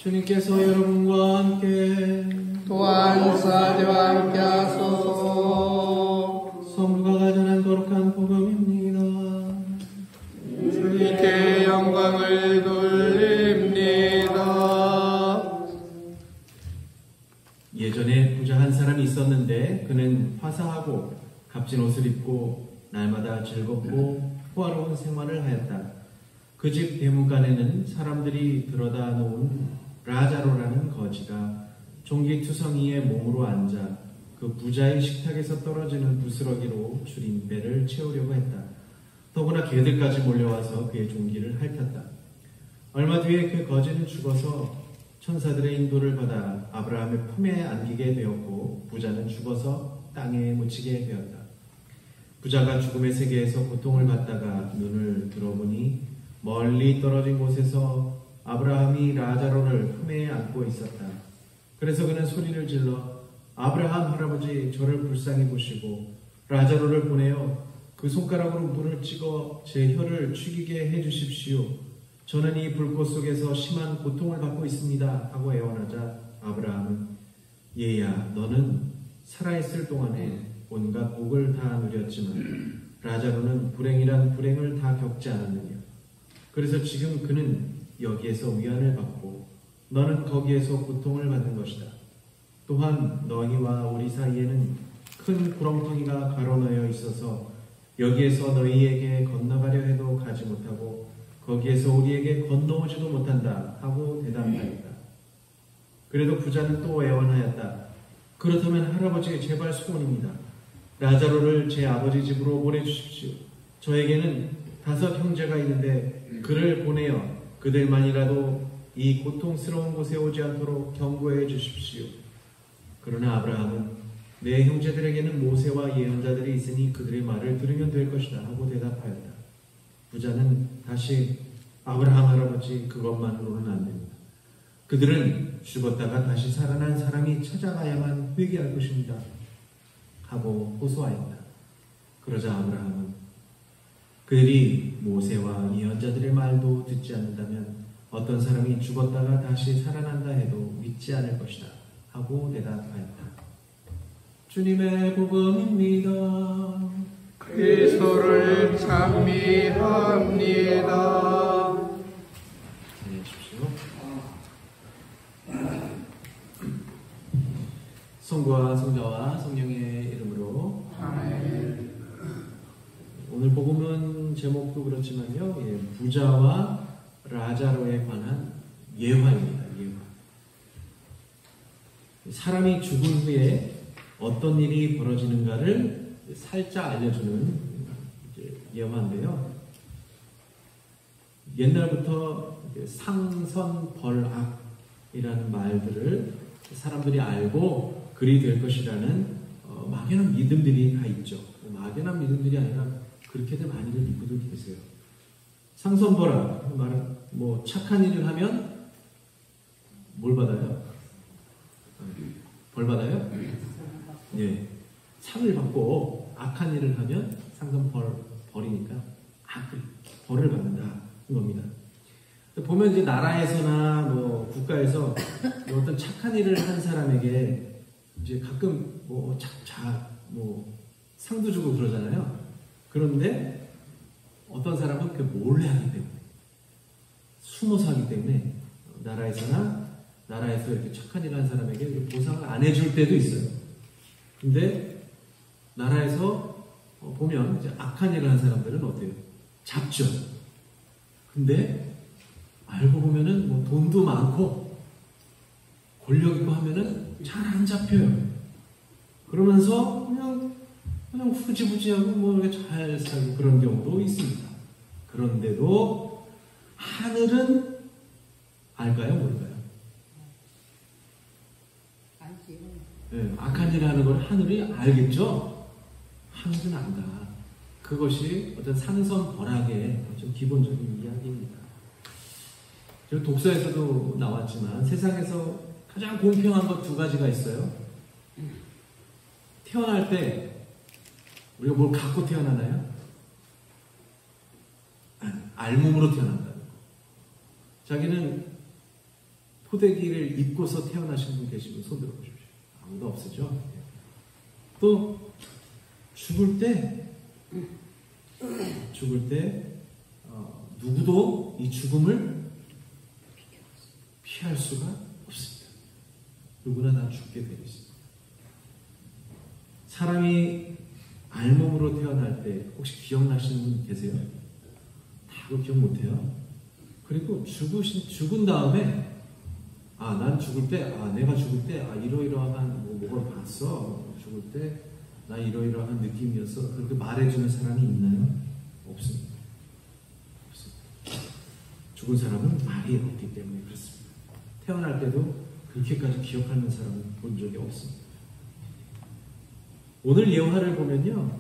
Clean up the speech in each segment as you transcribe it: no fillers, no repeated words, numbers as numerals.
주님께서 여러분과 함께 또한 사제와 함께 하소서. 성부가 가져난 거룩한 복음입니다. 주님께 영광을 돌립니다. 예전에 부자 한 사람이 있었는데 그는 화사하고 값진 옷을 입고 날마다 즐겁고 호화로운 생활을 하였다. 그 집 대문간에는 사람들이 들여다 놓은 라자로라는 거지가 종기투성이의 몸으로 앉아 그 부자의 식탁에서 떨어지는 부스러기로 줄인 배를 채우려고 했다. 더구나 개들까지 몰려와서 그의 종기를 핥았다. 얼마 뒤에 그 거지는 죽어서 천사들의 인도를 받아 아브라함의 품에 안기게 되었고 부자는 죽어서 땅에 묻히게 되었다. 부자가 죽음의 세계에서 고통을 받다가 눈을 들어보니 멀리 떨어진 곳에서 아브라함이 라자로를 품에 안고 있었다. 그래서 그는 소리를 질러 아브라함 할아버지 저를 불쌍히 보시고 라자로를 보내어 그 손가락으로 물을 찍어 제 혀를 죽이게 해주십시오. 저는 이 불꽃 속에서 심한 고통을 받고 있습니다 하고 애원하자 아브라함은 얘야 너는 살아있을 동안에 온갖 복을 다 누렸지만 라자로는 불행이란 불행을 다 겪지 않았느냐. 그래서 지금 그는 여기에서 위안을 받고 너는 거기에서 고통을 받는 것이다. 또한 너희와 우리 사이에는 큰 구렁텅이가 가로놓여 있어서 여기에서 너희에게 건너가려 해도 가지 못하고 거기에서 우리에게 건너오지도 못한다 하고 대답하였다. 그래도 부자는 또 애원하였다. 그렇다면 할아버지 제발 소원입니다. 라자로를 제 아버지 집으로 보내주십시오. 저에게는 5 형제가 있는데 그를 보내어 그들만이라도 이 고통스러운 곳에 오지 않도록 경고해 주십시오. 그러나 아브라함은 내 형제들에게는 모세와 예언자들이 있으니 그들의 말을 들으면 될 것이다 하고 대답하였다. 부자는 다시 아브라함 할아버지 그것만으로는 안 됩니다. 그들은 죽었다가 다시 살아난 사람이 찾아가야만 회개할 것입니다 하고 호소하였다. 그러자 아브라함은 그들이 모세와 예언자들의 말도 듣지 않는다면 어떤 사람이 죽었다가 다시 살아난다 해도 믿지 않을 것이다 하고 대답하였다. 주님의 복음입니다. 그리스도를 찬미합니다. 안녕하십시오. 성부와 성자와 성령의 이름으로 아멘. 오늘 복음은 제목도 그렇지만요, 부자와 라자로에 관한 예화입니다. 예화. 사람이 죽은 후에 어떤 일이 벌어지는가를 살짝 알려주는 예화인데요. 옛날부터 상선벌악이라는 말들을 사람들이 알고 그리 될 것이라는 막연한 믿음들이 다 있죠. 막연한 믿음들이 아니라 그렇게들 많이들 믿고도 계세요. 상선벌악, 말은 착한 일을 하면 뭘 받아요? 벌 받아요? 예, 상을 받고 악한 일을 하면 상선벌이니까 벌을 받는다 겁니다. 보면 이제 나라에서나 국가에서 어떤 착한 일을 한 사람에게 이제 가끔 상도 주고 그러잖아요. 그런데 어떤 사람은 그 몰래 하기 때문에, 숨어서 하기 때문에 나라에서 이렇게 착한 일을 한 사람에게 보상을 안 해줄 때도 있어요. 근데 나라에서 보면 이제 악한 일을 한 사람들은 어때요? 잡죠. 근데 알고 보면은 돈도 많고 권력 있고 하면은 잘 안 잡혀요. 그러면서 그냥 후지부지하고 이렇게 잘 살고 그런 경우도 있습니다. 그런데도 하늘은 알까요? 모를까요? 알지. 네, 악한 일을 하는 걸 하늘이 알겠죠? 하늘은 안다. 그것이 어떤 상선벌악의 좀 기본적인 이야기입니다. 독서에서도 나왔지만 세상에서 가장 공평한 것 2가지가 있어요. 태어날 때 우리가 뭘 갖고 태어나나요? 알몸으로 태어난다는 거. 자기는 포대기를 입고서 태어나신 분 계시면 손 들어보십시오. 아무도 없으죠? 또 죽을 때 누구도 이 죽음을 피할 수가 없습니다. 누구나 다 죽게 되어 있습니다. 사람이 알몸으로 태어날 때 혹시 기억나시는 분 계세요? 다 기억 못해요. 그리고 죽은 다음에 난 죽을 때, 내가 죽을 때, 이러이러한 뭐를 봤어. 죽을 때, 나 이러이러한 느낌이었어. 그렇게 말해주는 사람이 있나요? 없습니다. 죽은 사람은 말이 없기 때문에 그렇습니다. 태어날 때도 그렇게까지 기억하는 사람은 본 적이 없습니다. 오늘 예화를 보면요.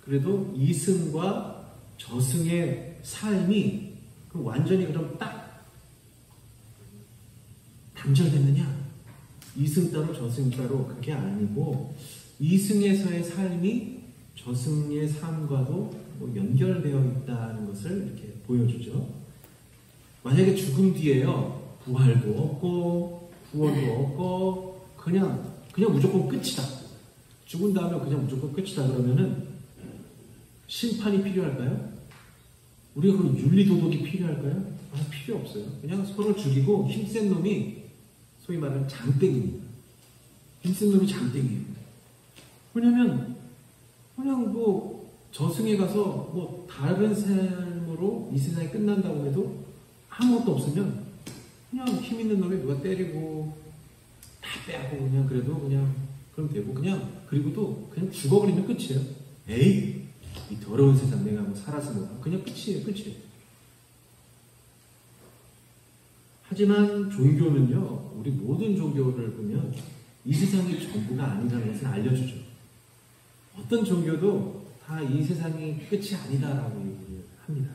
그래도 이승과 저승의 삶이 완전히 그럼 딱 단절됐느냐? 이승 따로 저승 따로 그게 아니고 이승에서의 삶이 저승의 삶과도 연결되어 있다는 것을 이렇게 보여주죠. 만약에 죽음 뒤에요. 부활도 없고 구원도 없고 그냥 무조건 끝이다. 죽은 다음에 그냥 무조건 끝이다 그러면은 심판이 필요할까요? 우리가 그 윤리도덕이 필요할까요? 필요 없어요. 그냥 서로 죽이고 힘센 놈이 소위 말하는 장땡입니다. 힘센 놈이 장땡이에요. 왜냐면 그냥 저승에 가서 다른 삶으로 이 세상이 끝난다고 해도 아무것도 없으면 그냥 힘 있는 놈이 누가 때리고 다 빼앗고 그냥 그래도 그냥 그럼 되고 그리고도 그냥 죽어버리면 끝이에요. 에이 이 더러운 세상 내가 살아서 그냥 끝이에요. 하지만 종교는요, 우리 모든 종교를 보면 이 세상이 전부가 아니라는 것을 알려주죠. 어떤 종교도 다 이 세상이 끝이 아니다라고 얘기를 합니다.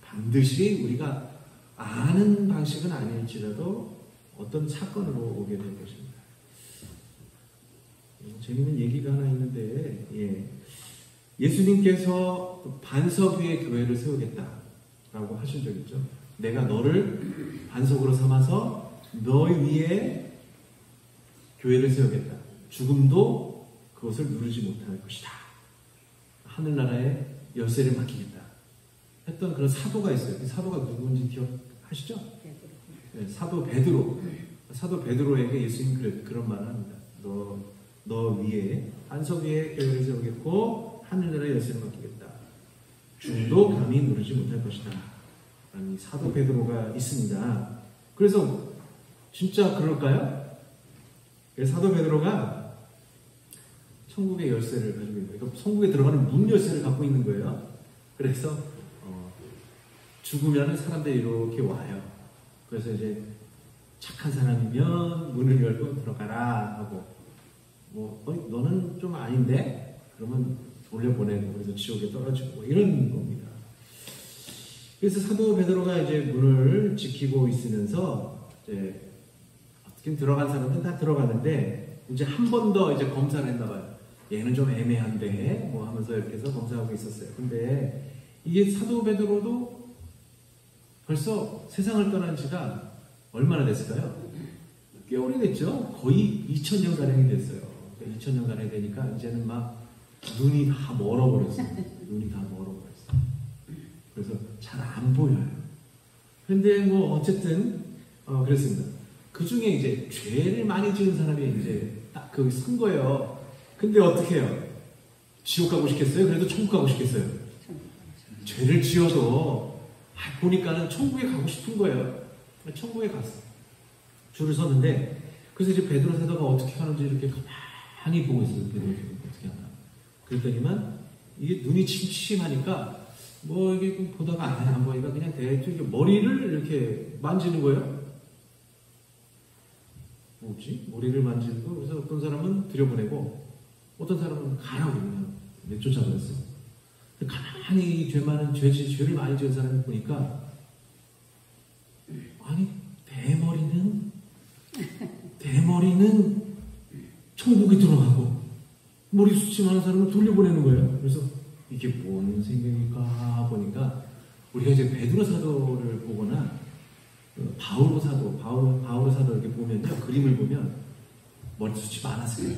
반드시 우리가 아는 방식은 아닐지라도 어떤 사건으로 오게 될 것입니다. 재미있는 얘기가 하나 있는데, 예수님께서 반석 위에 교회를 세우겠다라고 하신 적 있죠. 내가 너를 반석으로 삼아서 너 위에 교회를 세우겠다. 죽음도 그것을 누르지 못할 것이다. 하늘나라의 열쇠를 맡기겠다. 했던 그런 사도가 있어요. 그 사도가 누구인지 기억하시죠? 네, 사도 베드로. 사도 베드로에게 예수님 그런 말을 합니다. 너 위에 반석 위에 교회를 세우겠고 하늘나라의 열쇠를 맡기겠다. 죽음도 감히 누르지 못할 것이다. 라는 사도 베드로가 있습니다. 그래서 진짜 그럴까요? 사도 베드로가 천국의 열쇠를 가지고 있는 거예요. 천국에 들어가는 문 열쇠를 갖고 있는 거예요. 그래서 죽으면 사람들이 이렇게 와요. 그래서 이제 착한 사람이면 문을 열고 들어가라 하고 너는 좀 아닌데? 그러면 돌려보내고 그래서 지옥에 떨어지고 이런 겁니다. 그래서 사도 베드로가 이제 문을 지키고 있으면서 이제 어떻게 들어간 사람은 다 들어가는데 이제 한 번 더 이제 검사를 했나 봐요. 얘는 좀 애매한데 하면서 이렇게 해서 검사하고 있었어요. 근데 이게 사도 베드로도 벌써 세상을 떠난 지가 얼마나 됐을까요? 꽤 오래됐죠? 거의 2000년 가량이 됐어요. 2000년 가량이 되니까 이제는 막 눈이 다 멀어버렸어요. 그래서 잘 안 보여요. 근데 어쨌든 그랬습니다. 그 중에 이제 죄를 많이 지은 사람이 이제 딱 거기 선 거예요. 근데 어떻게 해요? 지옥 가고 싶겠어요? 그래도 천국 가고 싶겠어요? 죄를 지어도 보니까는 천국에 가고 싶은 거예요. 천국에 갔어. 줄을 섰는데 그래서 이제 베드로 사도가 어떻게 하는지 이렇게 가만히 보고 있어요. 베드로 어떻게 하나. 그랬더니만 이게 눈이 침침하니까 이게 보다가 안 보니까 그냥 대충 머리를 이렇게 만지는 거예요. 뭐지? 머리를 만지고 그래서 어떤 사람은 들여보내고 어떤 사람은 가라고 그냥 쫓아버렸어. 가만히 죄를 많이 지은 사람을 보니까 아니 대머리는 천국에 들어가고 머리 숱이 사람을 돌려보내는 거예요. 그래서 이게 뭔 생각일까 보니까 우리가 이제 베드로 사도를 보거나 바오로 사도 이렇게 보면요, 그림을 보면 머리숱이 많았어요.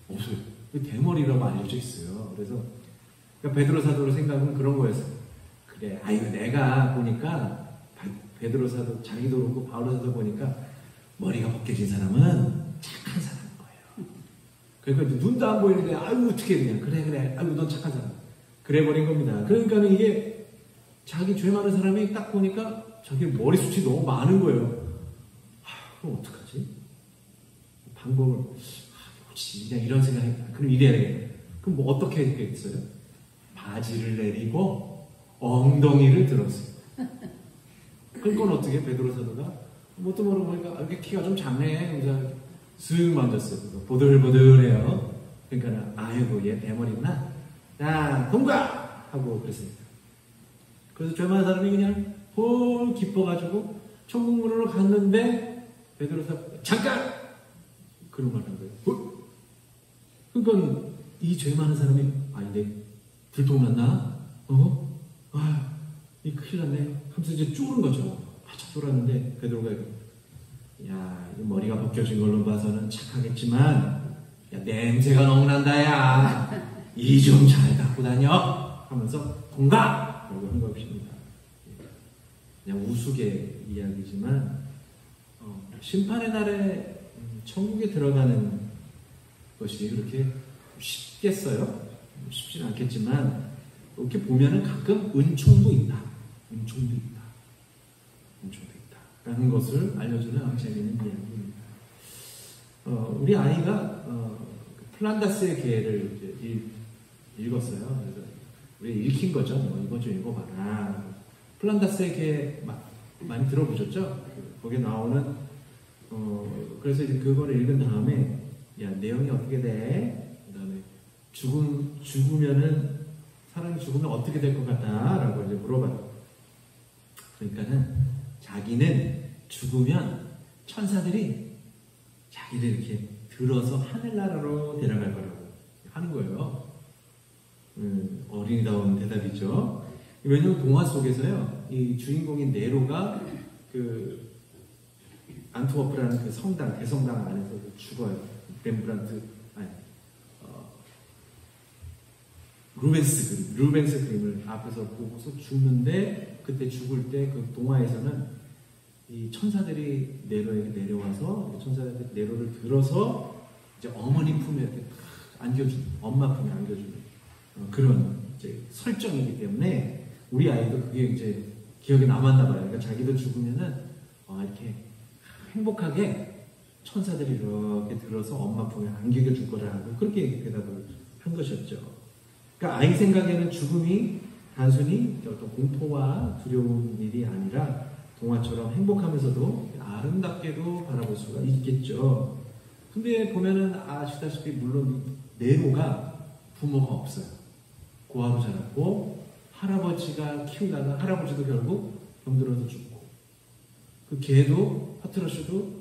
없어요. 대머리라고 알려져 있어요. 그래서 그러니까 베드로 사도로 생각은 그런 거였어요. 그래, 아유 내가 보니까 베드로 사도 자기도 그렇고 바오로 사도 보니까 머리가 벗겨진 사람은 착한 사람인 거예요. 그러니까 눈도 안 보이는데 아유 어떻게 그냥 그래 아유 넌 착한 사람 그래 버린 겁니다. 그러니까 이게 자기 죄 많은 사람이 딱 보니까 자기 머리숱이 너무 많은 거예요. 그럼 어떡하지? 방법을 혹시 그냥 이런 생각이 그럼 이래야 되겠다. 그럼 뭐 어떻게 했겠어요? 바지를 내리고 엉덩이를 들었어요. 그건 어떻게 베드로 사도가 뭣도 모르고 보니까 이렇게 키가 좀 작네. 그래서 슥 만졌어요. 보들보들해요. 그러니까 아이고 얘 대머리구나. 자 통과 하고 그랬습니다. 그래서 죄 많은 사람이 그냥 홀 기뻐가지고 천국문으로 갔는데 베드로 사도 잠깐 그런 말 한 거예요. 그러니까 이 죄 많은 사람이 아닌데 들통났나? 이 큰일 났네. 하면서 이제 쫄은 거죠. 바짝 쫄았는데 베드로가 야, 이 머리가 벗겨진 걸로 봐서는 착하겠지만 야, 냄새가 너무 난다 야. 이 좀 잘 갖고 다녀 하면서 통과! 라고 한 것입니다. 그냥 우스개 이야기지만 심판의 날에 천국에 들어가는 것이 그렇게 쉽겠어요? 쉽지는 않겠지만 이렇게 보면은 가끔 은총도 있다. 은총도 있다. 라는 것을 알려주는 재미있는 이야기입니다. 우리 아이가 플란다스의 개를 이제 읽었어요. 그래서 우리 읽힌 거죠. 이거 좀 읽어봐라. 플란다스의 개 많이 들어보셨죠? 거기에 나오는 그래서 이제 그거를 읽은 다음에 야 내용이 어떻게 돼? 그 다음에 죽으면은 사람이 죽으면 어떻게 될 것 같다? 라고 이제 물어봐요. 그러니까는 자기는 죽으면 천사들이 자기를 이렇게 들어서 하늘나라로 데려갈 거라고 하는 거예요. 어린이다운 대답이죠. 왜냐면 동화 속에서요, 이 주인공인 네로가 그 안트워프라는 그 성당, 대성당 안에서 죽어요. 렘브란트, 루벤스 그림을 앞에서 보고서 죽는데, 그때 죽을 때 그 동화에서는 이 천사들이 네로에게 내려와서 천사들이 네로를 들어서 이제 어머니 품에 이렇게 안겨주는, 엄마 품에 안겨주는 그런 이제 설정이기 때문에 우리 아이도 그게 이제 기억에 남았나 봐요. 그러니까 자기도 죽으면은 이렇게 행복하게 천사들이 이렇게 들어서 엄마 품에 안겨줄 거라고 그렇게 대답을 한 것이었죠. 그러니까 아이 생각에는 죽음이 단순히 어떤 공포와 두려운 일이 아니라 동화처럼 행복하면서도 아름답게도 바라볼 수가 있겠죠. 근데 보면은 아시다시피 물론 네로가 부모가 없어요. 고아로 자랐고 할아버지가 키우다가 할아버지도 결국 병들어서 죽고 그 개도 파트러슈도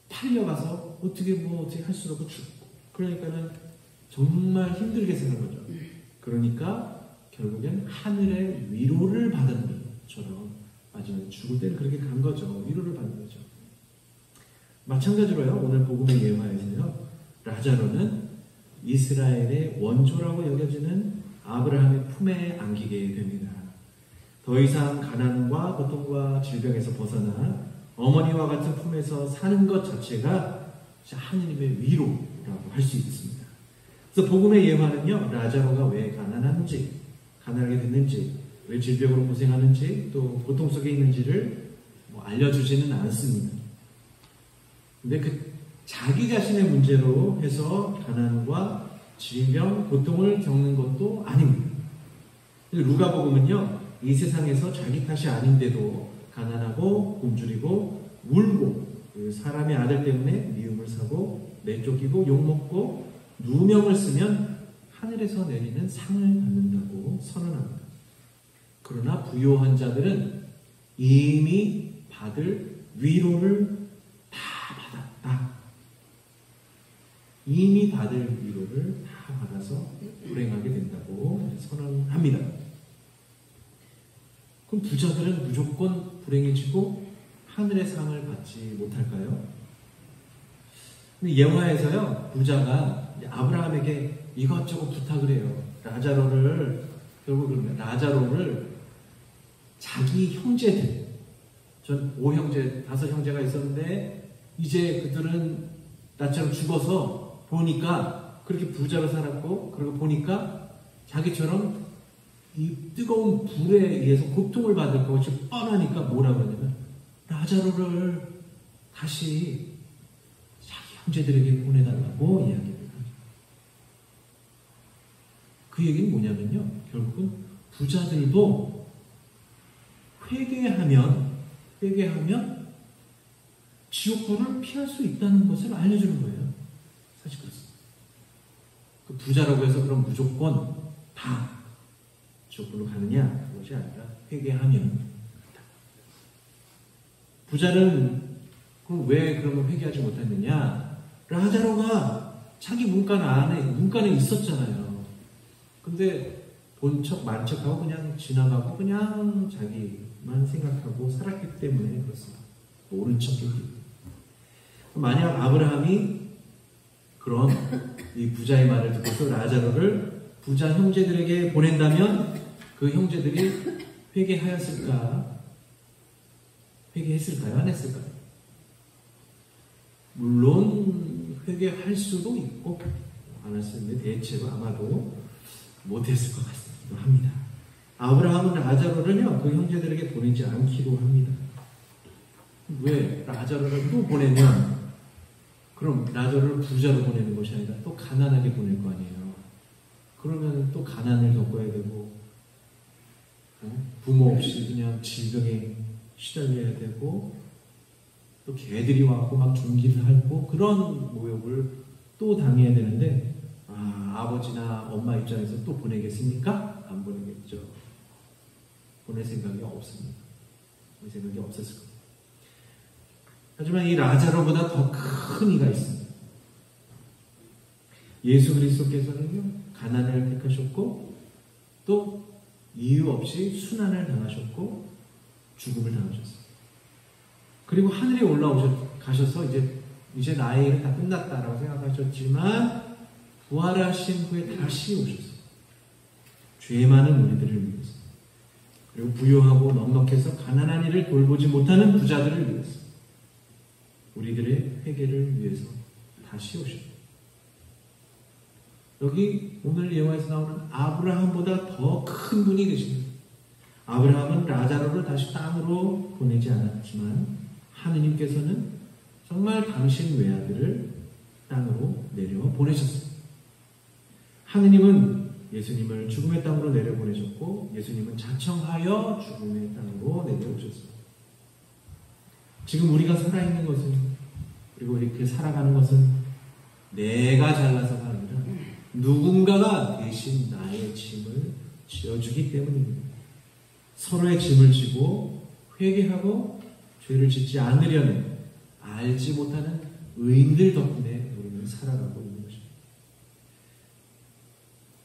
팔려가서 어떻게 할 수도 없고 죽고 그러니까는 정말 힘들게 사는 거죠. 그러니까 결국엔 하늘의 위로를 받은 것처럼 마지막에 죽을 때는 그렇게 간 거죠. 위로를 받는 거죠. 마찬가지로요. 오늘 복음의 예화에서요. 라자로는 이스라엘의 원조라고 여겨지는 아브라함의 품에 안기게 됩니다. 더 이상 가난과 고통과 질병에서 벗어나 어머니와 같은 품에서 사는 것 자체가 하느님의 위로라고 할 수 있습니다. 그래서 복음의 예화는요. 라자로가 왜 가난하게 됐는지, 왜 질병으로 고생하는지, 또 고통 속에 있는지를 알려주지는 않습니다. 근데 그 자기 자신의 문제로 해서 가난과 질병, 고통을 겪는 것도 아닙니다. 루가복음은요, 이 세상에서 자기 탓이 아닌데도 가난하고 굶주리고 울고 사람의 아들 때문에 미움을 사고 내쫓기고 욕먹고 누명을 쓰면 하늘에서 내리는 상을 받는다고 선언합니다. 그러나 부요한 자들은 이미 받을 위로를 다 받았다. 이미 받을 위로를 다 받아서 불행하게 된다고 선언합니다. 그럼 부자들은 무조건 불행해지고 하늘의 상을 받지 못할까요? 근데 영화에서요, 부자가 이제 아브라함에게 이것저것 부탁을 해요. 라자로를, 결국 그러면 라자로를 자기 형제들, 전 5형제, 5형제가 있었는데, 이제 그들은 나처럼 죽어서 보니까 그렇게 부자로 살았고, 그리고 보니까 자기처럼 이 뜨거운 불에 의해서 고통을 받을 것이 뻔하니까 뭐라고 하냐면, 라자로를 다시 자기 형제들에게 보내달라고 이야기합니다. 그 얘기는 뭐냐면요, 결국은 부자들도 회개하면 지옥불을 피할 수 있다는 것을 알려주는 거예요. 사실 그렇습니다. 그 부자라고 해서 그럼 무조건 다 지옥불로 가느냐? 그것이 아니라 회개하면. 부자는 그럼 왜 그러면 회개하지 못했느냐? 라자로가 자기 문간에 있었잖아요. 근데 본 척, 만 척하고 그냥 지나가고 그냥 자기만 생각하고 살았기 때문에 그렇습니다. 모른 척했기. 만약 아브라함이 그런 이 부자의 말을 듣고서 라자로를 부자 형제들에게 보낸다면 그 형제들이 회개했을까요? 안 했을까요? 물론 회개할 수도 있고 안 했었는데 대체로 아마도 못했을 것 같기도 합니다. 아브라함은 라자로를요, 그 형제들에게 보내지 않기로 합니다. 왜? 라자로를 또 보내면 그럼 라자로를 부자로 보내는 것이 아니라 또 가난하게 보낼 거 아니에요. 그러면 또 가난을 겪어야 되고 부모 없이 그냥 질병에 시달려야 되고 또 개들이 와서 막 종기를 하고 그런 모욕을 또 당해야 되는데 아버지나 엄마 입장에서 또 보내겠습니까? 안 보내겠죠. 보낼 생각이 없습니다. 보낼 생각이 없었을 겁니다. 하지만 이 라자로보다 더 큰 이가 있습니다. 예수 그리스도께서는요, 가난을 택하셨고 또 이유 없이 순환을 당하셨고 죽음을 당하셨어요. 그리고 하늘에 가셔서 이제 나의 일은 다 끝났다라고 생각하셨지만 부활하신 후에 다시 오셨어요. 죄 많은 우리들을 위해서, 그리고 부유하고 넉넉해서 가난한 이를 돌보지 못하는 부자들을 위해서, 우리들의 회개를 위해서 다시 오셨어요. 여기 오늘 예화에서 나오는 아브라함보다 더 큰 분이 계십니다. 아브라함은 라자로를 다시 땅으로 보내지 않았지만 하느님께서는 정말 당신 외아들을 땅으로 내려 보내셨습니다. 하느님은 예수님을 죽음의 땅으로 내려보내셨고 예수님은 자청하여 죽음의 땅으로 내려오셨습니다. 지금 우리가 살아있는 것은, 그리고 이렇게 살아가는 것은 내가 잘나서가 아니라 누군가가 대신 나의 짐을 지어주기 때문입니다. 서로의 짐을 지고 회개하고 죄를 짓지 않으려는 알지 못하는 의인들 덕분에 우리는 살아가고 있는 것입니다.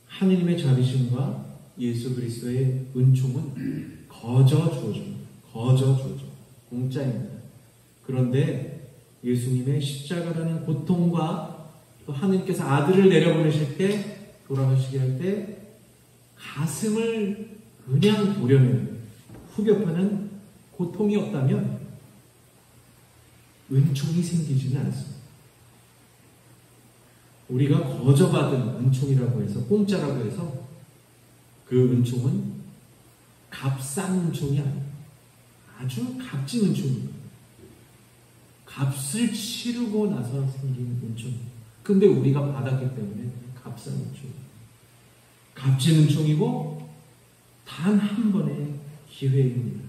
하느님의 자비심과 예수 그리스도의 은총은 거저 주어집니다. 공짜입니다. 그런데 예수님의 십자가라는 고통과 또 하느님께서 아들을 내려보내실 때, 돌아가시게 할 때 가슴을 그냥 도려내는 후벼파는 고통이 없다면 은총이 생기지는 않습니다. 우리가 거저받은 은총이라고 해서, 공짜라고 해서 그 은총은 값싼 은총이 아니에요. 아주 값진 은총입니다. 값을 치르고 나서 생긴 은총. 근데 우리가 받았기 때문에 값싼 은총. 값진 은총이고 단 한 번의 기회입니다.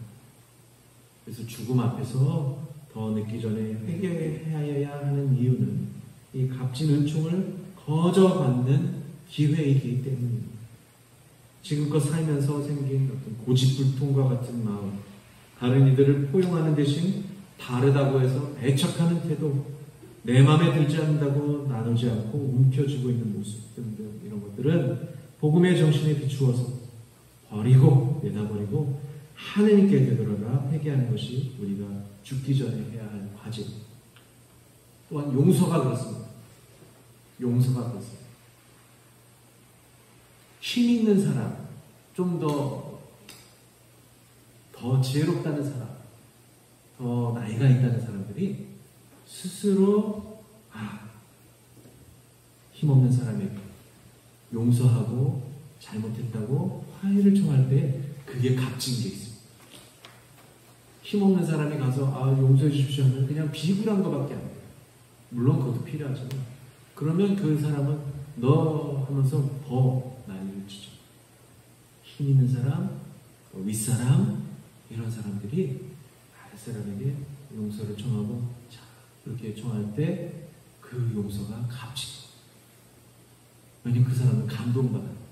그래서 죽음 앞에서 더 늦기 전에 회개해야 하는 이유는 이 값진 은총을 거저 받는 기회이기 때문입니다. 지금껏 살면서 생긴 어떤 고집불통과 같은 마음, 다른 이들을 포용하는 대신 다르다고 해서 배척하는 태도, 내 마음에 들지 않는다고 나누지 않고 움켜쥐고 있는 모습 등등, 이런 것들은 복음의 정신에 비추어서 버리고 내다버리고 하느님께 되돌아가 회개하는 것이 우리가 죽기 전에 해야 할 과제. 또한 용서가 그렇습니다. 용서가 그렇습니다. 힘 있는 사람, 좀 더 지혜롭다는 사람, 더 나이가 있다는 사람들이 스스로 힘없는 사람에게 용서하고 잘못했다고 화해를 청할 때 그게 값진 게 있습니다. 힘없는 사람이 가서 용서해 주십시오 하면 그냥 비굴한 것밖에 안 돼요. 물론 그것도 필요하지만 그러면 그 사람은 너 하면서 더 난리를 치죠. 힘 있는 사람, 윗사람 이런 사람들이 아랫사람에게 용서를 청하고 그렇게 청할 때 그 용서가 값진 거예요. 왜냐면 그 사람은 감동받아요.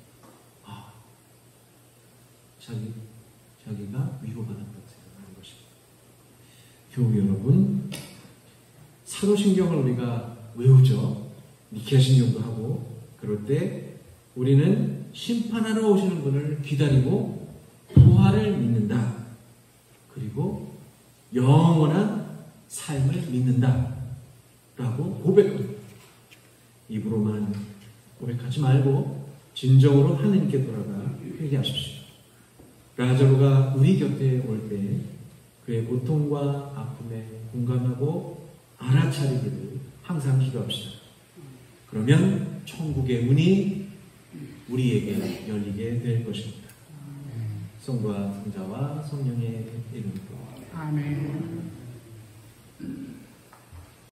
자기가 위로받았다고 생각하는 것입니다. 교우 여러분, 사도신경을 우리가 외우죠. 니케아신경도 하고 그럴 때 우리는 심판하러 오시는 분을 기다리고 부활을 믿는다. 그리고 영원한 삶을 믿는다. 라고 고백합니다. 입으로만 고백하지 말고 진정으로 하나님께 돌아가 회개하십시오. 라자로가 우리 곁에 올 때 그의 고통과 아픔에 공감하고 알아차리기를 항상 기도합시다. 그러면 천국의 문이 우리에게 열리게 될 것입니다. 성부와 성자와 성령의 이름으로 아멘.